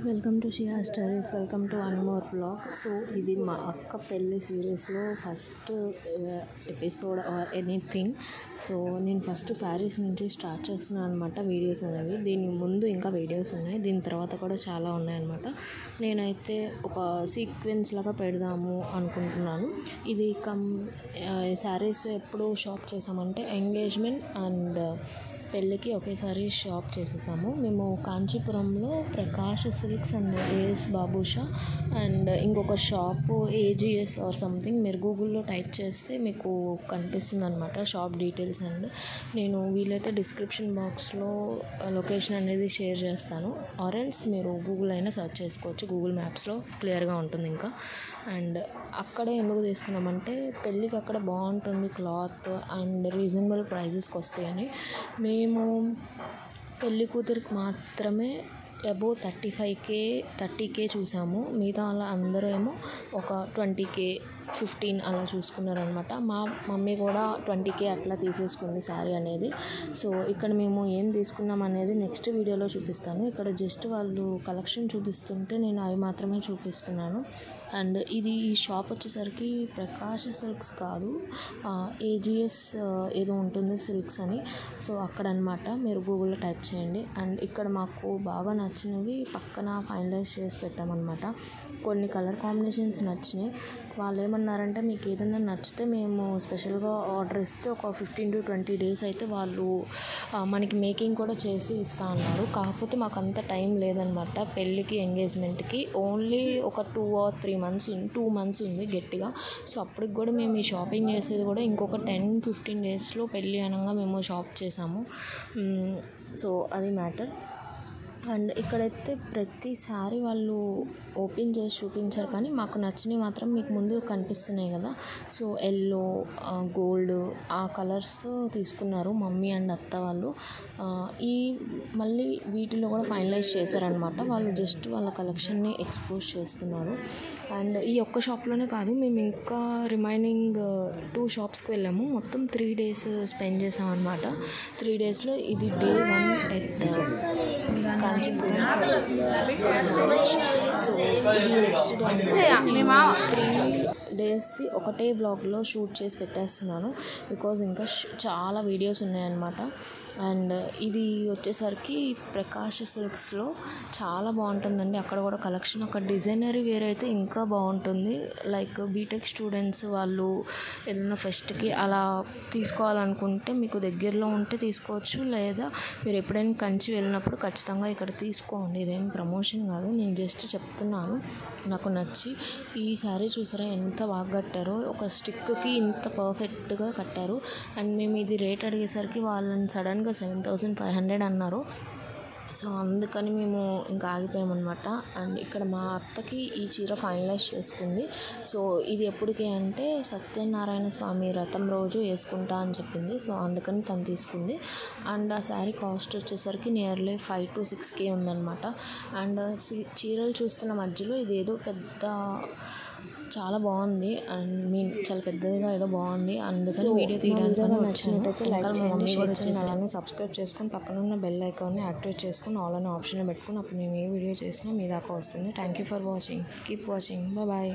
Welcome to Shia stories. Welcome to one more vlog. So ఇది మా అక్క పెళ్ళి సిరీస్లో first episode or anything. So నేను ఫస్ట్ శారీస్ నుంచి స్టార్ట్ చేస్తున్నాను అనమాట వీడియోస్ అనేవి. దీని ముందు ఇంకా వీడియోస్ ఉన్నాయి, దీని తర్వాత కూడా చాలా ఉన్నాయన్నమాట. నేనైతే ఒక సీక్వెన్స్ లాగా పెడదాము అనుకుంటున్నాను. ఇది శారీస్ ఎప్పుడు షాప్ చేసామంటే ఎంగేజ్మెంట్ అండ్ పెళ్ళికి ఒకేసారి షాప్ చేసేసాము. మేము కాంచీపురంలో ప్రకాష్ సిల్క్స్ అండ్ ఏఎస్ బాబుషా అండ్ ఇంకొక షాపు ఏజిఎస్ ఆర్ సంథింగ్, మీరు గూగుల్లో టైప్ చేస్తే మీకు కనిపిస్తుంది అనమాట షాప్ డీటెయిల్స్. అండ్ నేను వీలైతే డిస్క్రిప్షన్ బాక్స్లో లొకేషన్ అనేది షేర్ చేస్తాను, ఆర్ ఎల్స్ మీరు గూగుల్ అయినా సెర్చ్ చేసుకోవచ్చు, గూగుల్ మ్యాప్స్లో క్లియర్గా ఉంటుంది ఇంకా. అండ్ అక్కడే ఎందుకు తీసుకున్నామంటే పెళ్ళికి అక్కడ బాగుంటుంది క్లాత్ అండ్ రీజనబుల్ ప్రైజెస్కి వస్తాయని. మేము పెళ్ళి కూతురికి మాత్రమే అబోవ్ 30K చూసాము. మిగతా వాళ్ళ అందరూ ఏమో ఒక 20K 15 అలా చూసుకున్నారనమాట. మా మమ్మీ కూడా 20K అట్లా తీసేసుకుంది శారీ అనేది. సో ఇక్కడ మేము ఏం తీసుకున్నాం అనేది నెక్స్ట్ వీడియోలో చూపిస్తాను. ఇక్కడ జస్ట్ వాళ్ళు కలెక్షన్ చూపిస్తుంటే నేను అవి మాత్రమే చూపిస్తున్నాను. అండ్ ఇది ఈ షాప్ వచ్చేసరికి ప్రకాష్ సిల్క్స్ కాదు, ఏజిఎస్ ఏదో ఉంటుంది సిల్క్స్ అని. సో అక్కడ అనమాట, మీరు గూగుల్లో టైప్ చేయండి. అండ్ ఇక్కడ మాకు బాగా నచ్చినవి పక్కన ఫైనలైజ్ చేసి పెట్టామన్నమాట. కొన్ని కలర్ కాంబినేషన్స్ నచ్చినాయి. వాళ్ళు ఏమన్నారంటే మీకు ఏదైనా నచ్చితే మేము స్పెషల్గా ఆర్డర్ ఇస్తే ఒక 15 to 20 days అయితే వాళ్ళు మనకి మేకింగ్ కూడా చేసి ఇస్తా అన్నారు. కాకపోతే మాకు అంత టైం లేదనమాట పెళ్ళికి ఎంగేజ్మెంట్కి. ఓన్లీ ఒక 2 or 3 months ఉంది గట్టిగా. సో అప్పటికి కూడా మేము ఈ షాపింగ్ చేసేది కూడా ఇంకొక 10-15 daysలో పెళ్ళి అనగా మేము షాప్ చేసాము. సో అది మ్యాటర్. అండ్ ఇక్కడైతే ప్రతిసారి వాళ్ళు ఓపెన్ చేసి చూపించారు, కానీ మాకు నచ్చినవి మాత్రం మీకు ముందు కనిపిస్తున్నాయి కదా. సో ఎల్లో, గోల్డ్ ఆ కలర్స్ తీసుకున్నారు మమ్మీ అండ్ అత్త వాళ్ళు. మళ్ళీ వీటిలో కూడా ఫైనలైజ్ చేశారనమాట. వాళ్ళు జస్ట్ వాళ్ళ కలెక్షన్ని ఎక్స్పోజ్ చేస్తున్నారు. అండ్ ఈ ఒక్క షాప్లోనే కాదు, మేము ఇంకా రిమైనింగ్ 2 షాప్స్కి వెళ్ళాము. మొత్తం 3 days స్పెండ్ చేసామన్నమాట. 3 daysలో ఇది day 1 ఎట్ కాంచీపురం. సో ఇది నెక్స్ట్ డే. 3 daysది ఒకటే బ్లాగ్లో షూట్ చేసి పెట్టేస్తున్నాను, బికాజ్ ఇంకా చాలా వీడియోస్ ఉన్నాయన్నమాట. అండ్ ఇది వచ్చేసరికి ప్రకాష్ సిల్క్స్లో చాలా బాగుంటుందండి. అక్కడ కూడా కలెక్షన్, అక్కడ డిజైనరీ వేర్ అయితే ఇంకా బాగుంటుంది. లైక్ బీటెక్ స్టూడెంట్స్ వాళ్ళు ఏదైనా ఫెస్ట్కి అలా తీసుకోవాలనుకుంటే మీకు దగ్గరలో ఉంటే తీసుకోవచ్చు, లేదా మీరు ఎప్పుడైనా కంచి వెళ్ళినప్పుడు ఖచ్చితంగా ఇక్కడ తీసుకోండి. ఇదేం ప్రమోషన్ కాదు, నేను జస్ట్ చెప్తున్నాను. నాకు నచ్చి ఈ శారీ చూసారా ఎంత బాగా కట్టారో, ఒక స్టిక్కి ఇంత పర్ఫెక్ట్గా కట్టారు. అండ్ మేము ఇది రేట్ అడిగేసరికి వాళ్ళని సడన్గా 7,500 అన్నారు. సో అందుకని మేము ఇంకా ఆగిపోయామన్నమాట. అండ్ ఇక్కడ మా అత్తకి ఈ చీర ఫైనలైజ్ చేసుకుంది. సో ఇది ఎప్పటికీ అంటే సత్యనారాయణ స్వామి వ్రతం రోజు వేసుకుంటా అని చెప్పింది. సో అందుకని తను తీసుకుంది. అండ్ ఆ శారీ కాస్ట్ వచ్చేసరికి నియర్లీ 5 to 6K ఉందన్నమాట. అండ్ చీరలు చూస్తున్న మధ్యలో ఇది ఏదో పెద్ద చాలా బాగుంది, అండ్ చాలా పెద్దదిగా ఏదో బాగుంది, అందుకని వీడియో తీయడానికి నచ్చినట్టయితే లైక్ చేయండి, షేర్ చేసి సబ్స్క్రైబ్ చేసుకొని పక్కన ఉన్న బెల్ ఐకాన్ని యాక్టివేట్ చేసుకొని ఆల్ అనే ఆప్షన్ పెట్టుకుని అప్పుడు మేము ఏ వీడియో చేసినా మీ దాకా వస్తుంది. Thank you for watching. Keep watching. Bye.